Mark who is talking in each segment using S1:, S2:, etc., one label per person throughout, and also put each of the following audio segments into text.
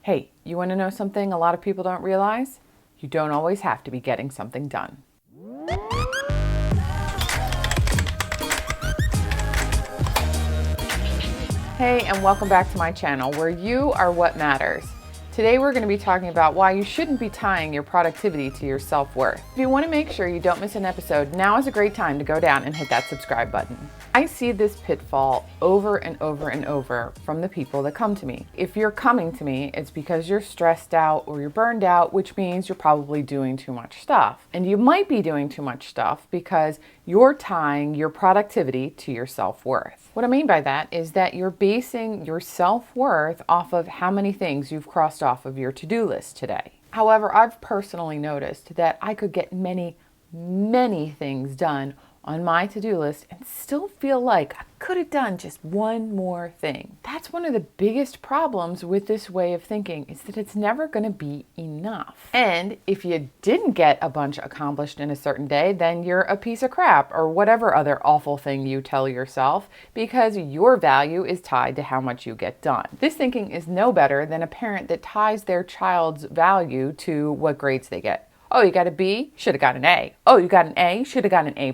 S1: Hey, you want to know something a lot of people don't realize? You don't always have to be getting something done. Hey, and welcome back to my channel where you are what matters. Today we're going to be talking about why you shouldn't be tying your productivity to your self-worth. If you want to make sure you don't miss an episode, now is a great time to go down and hit that subscribe button. I see this pitfall over and over and over from the people that come to me. If you're coming to me, it's because you're stressed out or you're burned out, which means you're probably doing too much stuff. And you might be doing too much stuff because you're tying your productivity to your self-worth. What I mean by that is that you're basing your self-worth off of how many things you've crossed off of your to-do list today. However, I've personally noticed that I could get many things done on my to-do list and still feel like I could have done just one more thing. That's one of the biggest problems with this way of thinking, is that it's never going to be enough. And if you didn't get a bunch accomplished in a certain day, then you're a piece of crap or whatever other awful thing you tell yourself, because your value is tied to how much you get done. This thinking is no better than a parent that ties their child's value to what grades they get. Oh, you got a B? Should have got an A. Oh, you got an A? Should have got an A+.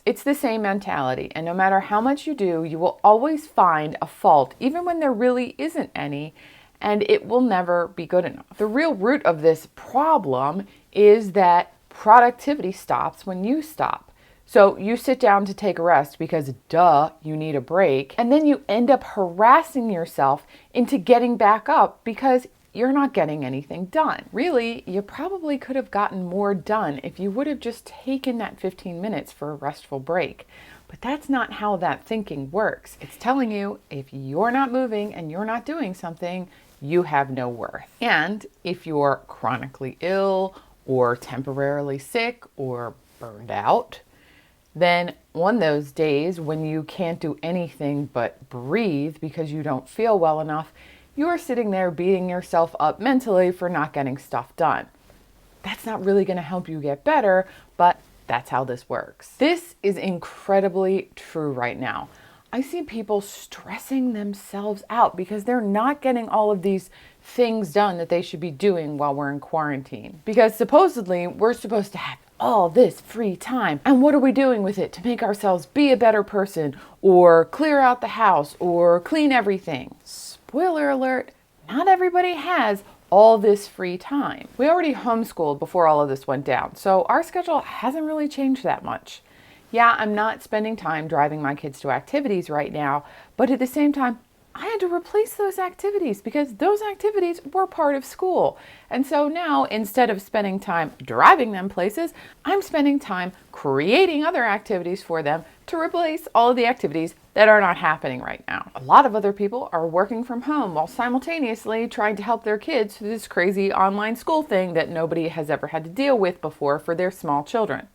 S1: It's the same mentality, and no matter how much you do, you will always find a fault, even when there really isn't any, and it will never be good enough. The real root of this problem is that productivity stops when you stop. So you sit down to take a rest because, duh, you need a break, and then you end up harassing yourself into getting back up because you're not getting anything done. Really, you probably could have gotten more done if you would have just taken that 15 minutes for a restful break. But that's not how that thinking works. It's telling you if you're not moving and you're not doing something, you have no worth. And if you're chronically ill or temporarily sick or burned out, then on those days when you can't do anything but breathe because you don't feel well enough, you're sitting there beating yourself up mentally for not getting stuff done. That's not really going to help you get better, but that's how this works. This is incredibly true right now. I see people stressing themselves out because they're not getting all of these things done that they should be doing while we're in quarantine. Because supposedly we're supposed to have all this free time. And what are we doing with it to make ourselves be a better person or clear out the house or clean everything? Spoiler alert, not everybody has all this free time. We already homeschooled before all of this went down, so our schedule hasn't really changed that much. Yeah, I'm not spending time driving my kids to activities right now, but at the same time, I had to replace those activities because those activities were part of school. And so now, instead of spending time driving them places, I'm spending time creating other activities for them to replace all of the activities that are not happening right now. A lot of other people are working from home while simultaneously trying to help their kids through this crazy online school thing that nobody has ever had to deal with before for their small children.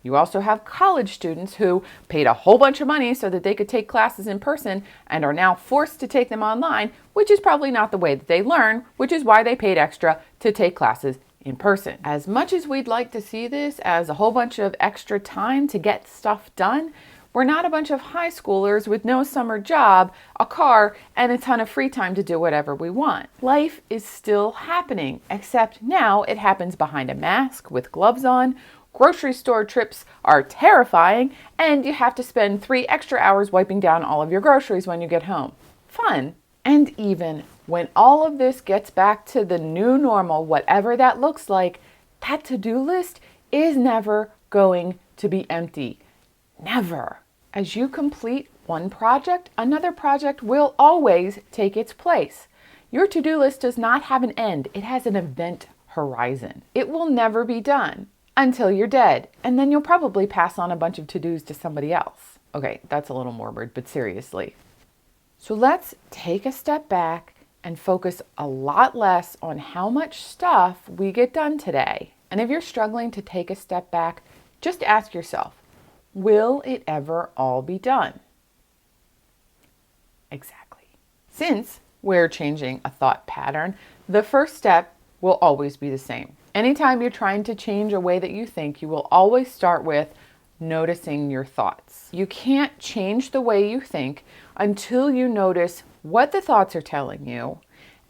S1: You also have college students who paid a whole bunch of money so that they could take classes in person and are now forced to take them online, which is probably not the way that they learn, which is why they paid extra to take classes in person. As much as we'd like to see this as a whole bunch of extra time to get stuff done, we're not a bunch of high schoolers with no summer job, a car, and a ton of free time to do whatever we want. Life is still happening, except now it happens behind a mask with gloves on. Grocery store trips are terrifying, and you have to spend 3 extra hours wiping down all of your groceries when you get home. Fun. And even when all of this gets back to the new normal, whatever that looks like, that to-do list is never going to be empty. Never. As you complete one project, another project will always take its place. Your to-do list does not have an end. It has an event horizon. It will never be done until you're dead, and then you'll probably pass on a bunch of to-dos to somebody else. Okay, that's a little morbid, but seriously. So let's take a step back and focus a lot less on how much stuff we get done today. And if you're struggling to take a step back, just ask yourself, will it ever all be done? Exactly. Since we're changing a thought pattern, the first step will always be the same. Anytime you're trying to change a way that you think, you will always start with noticing your thoughts. You can't change the way you think until you notice what the thoughts are telling you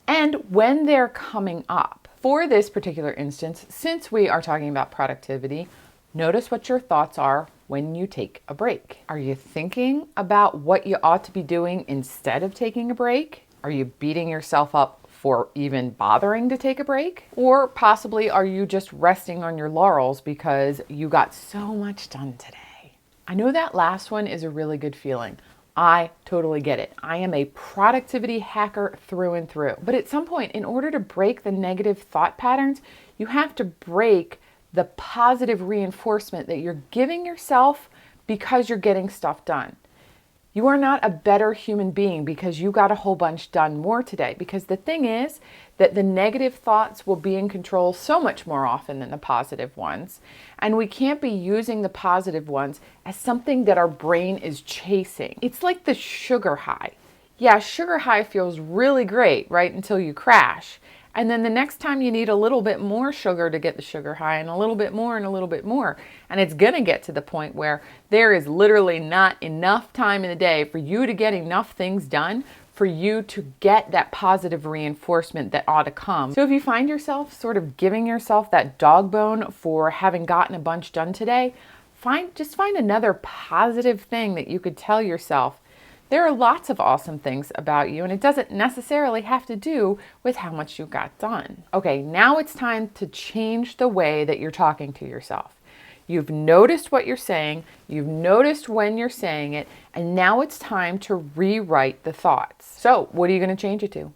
S1: and when they're coming up. For this particular instance, since we are talking about productivity, notice what your thoughts are when you take a break. Are you thinking about what you ought to be doing instead of taking a break? Are you beating yourself up for even bothering to take a break? Or possibly are you just resting on your laurels because you got so much done today? I know that last one is a really good feeling. I totally get it. I am a productivity hacker through and through. But at some point, in order to break the negative thought patterns, you have to break the positive reinforcement that you're giving yourself because you're getting stuff done. You are not a better human being because you got a whole bunch done more today. Because the thing is that the negative thoughts will be in control so much more often than the positive ones. And we can't be using the positive ones as something that our brain is chasing. It's like the sugar high. Yeah, sugar high feels really great, right? Until you crash. And then the next time you need a little bit more sugar to get the sugar high, and a little bit more and a little bit more. And it's going to get to the point where there is literally not enough time in the day for you to get enough things done for you to get that positive reinforcement that ought to come. So if you find yourself sort of giving yourself that dog bone for having gotten a bunch done today, just find another positive thing that you could tell yourself. There are lots of awesome things about you, and it doesn't necessarily have to do with how much you got done. Okay, now it's time to change the way that you're talking to yourself. You've noticed what you're saying, you've noticed when you're saying it, and now it's time to rewrite the thoughts. So, what are you going to change it to?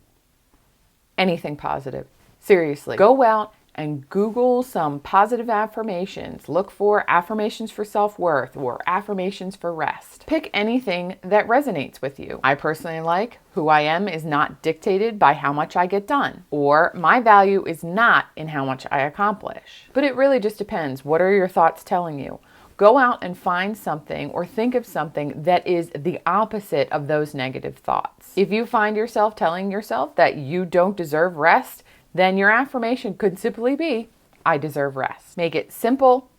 S1: Anything positive. Seriously, go out and Google some positive affirmations. Look for affirmations for self-worth or affirmations for rest. Pick anything that resonates with you. I personally like who I am is not dictated by how much I get done, or my value is not in how much I accomplish. But it really just depends. What are your thoughts telling you? Go out and find something or think of something that is the opposite of those negative thoughts. If you find yourself telling yourself that you don't deserve rest, then your affirmation could simply be, I deserve rest. Make it simple,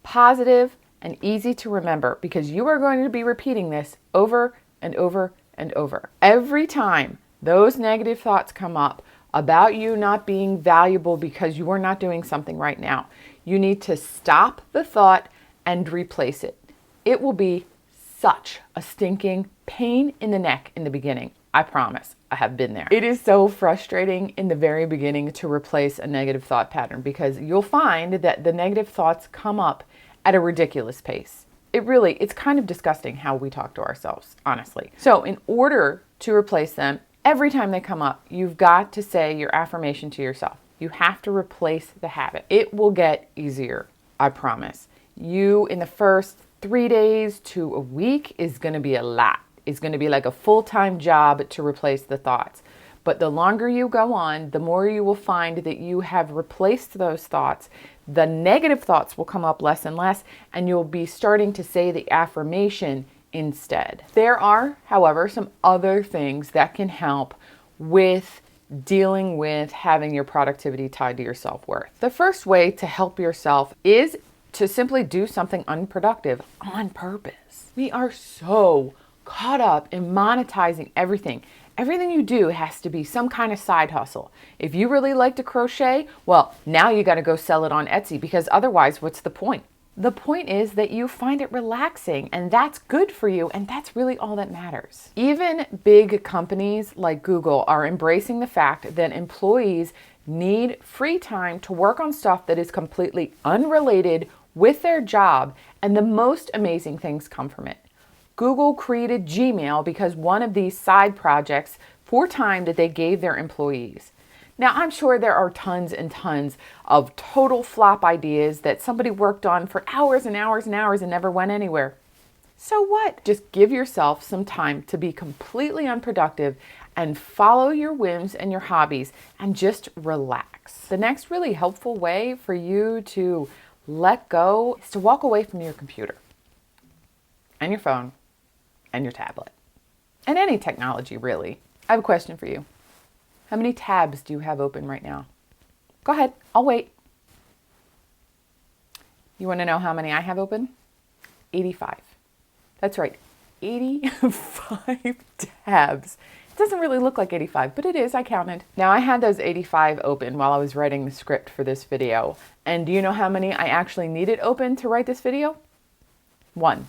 S1: positive, and easy to remember because you are going to be repeating this over and over and over. Every time those negative thoughts come up about you not being valuable because you are not doing something right now, you need to stop the thought and replace it. It will be such a stinking pain in the neck in the beginning. I promise. I have been there. It is so frustrating in the very beginning to replace a negative thought pattern because you'll find that the negative thoughts come up at a ridiculous pace. It's kind of disgusting how we talk to ourselves, honestly. So in order to replace them, every time they come up, you've got to say your affirmation to yourself. You have to replace the habit. It will get easier, I promise. In the first 3 days to a week is going to be a lot. It's going to be like a full-time job to replace the thoughts. But the longer you go on, the more you will find that you have replaced those thoughts. The negative thoughts will come up less and less, and you'll be starting to say the affirmation instead. There are, however, some other things that can help with dealing with having your productivity tied to your self-worth. The first way to help yourself is to simply do something unproductive on purpose. We are so caught up in monetizing everything. Everything you do has to be some kind of side hustle. If you really like to crochet, well, now you got to go sell it on Etsy because otherwise, what's the point? The point is that you find it relaxing and that's good for you and that's really all that matters. Even big companies like Google are embracing the fact that employees need free time to work on stuff that is completely unrelated with their job, and the most amazing things come from it. Google created Gmail because one of these side projects for time that they gave their employees. Now, I'm sure there are tons and tons of total flop ideas that somebody worked on for hours and hours and hours and never went anywhere. So what? Just give yourself some time to be completely unproductive and follow your whims and your hobbies and just relax. The next really helpful way for you to let go is to walk away from your computer and your phone and your tablet and any technology, really. I have a question for you. How many tabs do you have open right now? Go ahead, I'll wait. You want to know how many I have open? 85. That's right, 85 tabs. doesn't really look like 85, but it is, I counted. Now I had those 85 open while I was writing the script for this video. And do you know how many I actually needed open to write this video? One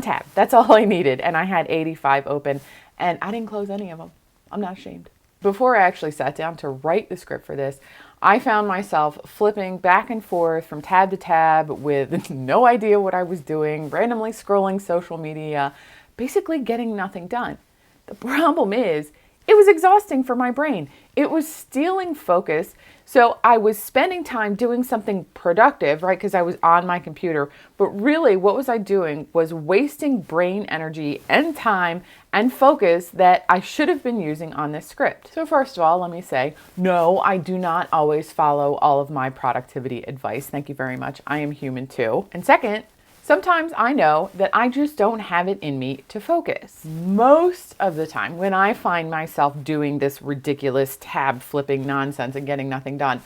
S1: tab. That's all I needed. And I had 85 open and I didn't close any of them. I'm not ashamed. Before I actually sat down to write the script for this, I found myself flipping back and forth from tab to tab with no idea what I was doing, randomly scrolling social media, basically getting nothing done. The problem is, it was exhausting for my brain. It was stealing focus. So I was spending time doing something productive, right? Because I was on my computer. But really what was I doing was wasting brain energy and time and focus that I should have been using on this script. So first of all, let me say, no, I do not always follow all of my productivity advice. Thank you very much. I am human too. And second, sometimes I know that I just don't have it in me to focus. Most of the time when I find myself doing this ridiculous tab flipping nonsense and getting nothing done,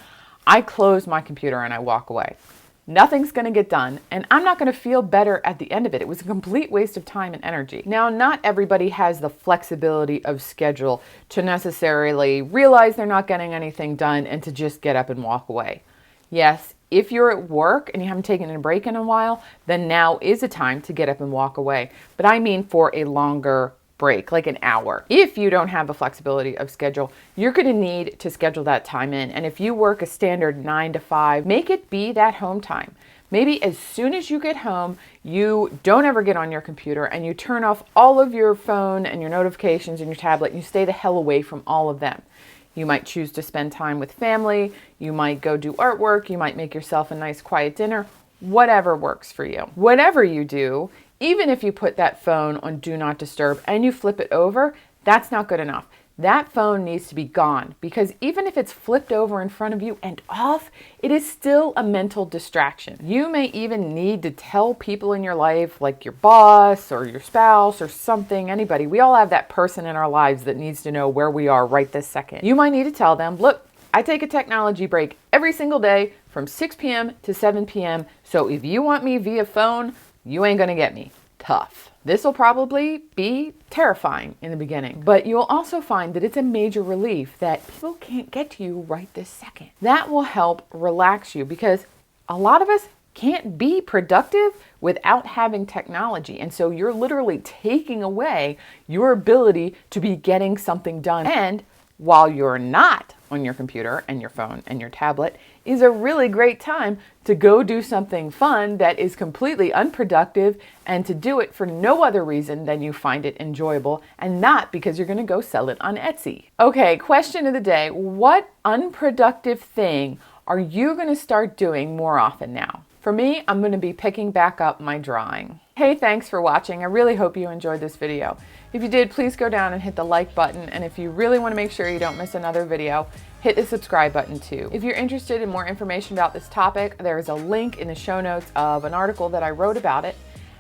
S1: I close my computer and I walk away. Nothing's gonna get done and I'm not gonna feel better at the end of it. It was a complete waste of time and energy. Now, not everybody has the flexibility of schedule to necessarily realize they're not getting anything done and to just get up and walk away. Yes, if you're at work and you haven't taken a break in a while, then now is a time to get up and walk away. But I mean for a longer break, like an hour. If you don't have a flexibility of schedule, you're going to need to schedule that time in. And if you work a standard 9 to 5, make it be that home time. Maybe as soon as you get home, you don't ever get on your computer and you turn off all of your phone and your notifications and your tablet and you stay the hell away from all of them. You might choose to spend time with family, you might go do artwork, you might make yourself a nice quiet dinner, whatever works for you. Whatever you do, even if you put that phone on Do Not Disturb and you flip it over, that's not good enough. That phone needs to be gone because even if it's flipped over in front of you and off, it is still a mental distraction. You may even need to tell people in your life, like your boss or your spouse or something, anybody. We all have that person in our lives that needs to know where we are right this second. You might need to tell them, look, I take a technology break every single day from 6 p.m. to 7 p.m. So if you want me via phone, you ain't gonna get me. Tough. This will probably be terrifying in the beginning, but you'll also find that it's a major relief that people can't get to you right this second. That will help relax you because a lot of us can't be productive without having technology. And so you're literally taking away your ability to be getting something done. And while you're not on your computer and your phone and your tablet, is a really great time to go do something fun that is completely unproductive and to do it for no other reason than you find it enjoyable and not because you're going to go sell it on Etsy. Okay, question of the day. What unproductive thing are you going to start doing more often now? For me, I'm going to be picking back up my drawing. Hey, thanks for watching. I really hope you enjoyed this video. If you did, please go down and hit the like button. And if you really want to make sure you don't miss another video, hit the subscribe button too. If you're interested in more information about this topic, there is a link in the show notes of an article that I wrote about it.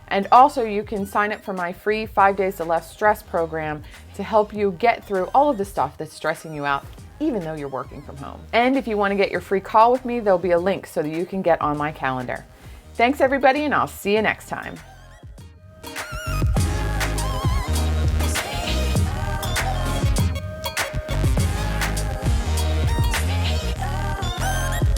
S1: And also you can sign up for my free 5 Days to Less Stress program to help you get through all of the stuff that's stressing you out, even though you're working from home. And if you want to get your free call with me, there'll be a link so that you can get on my calendar. Thanks everybody, and I'll see you next time.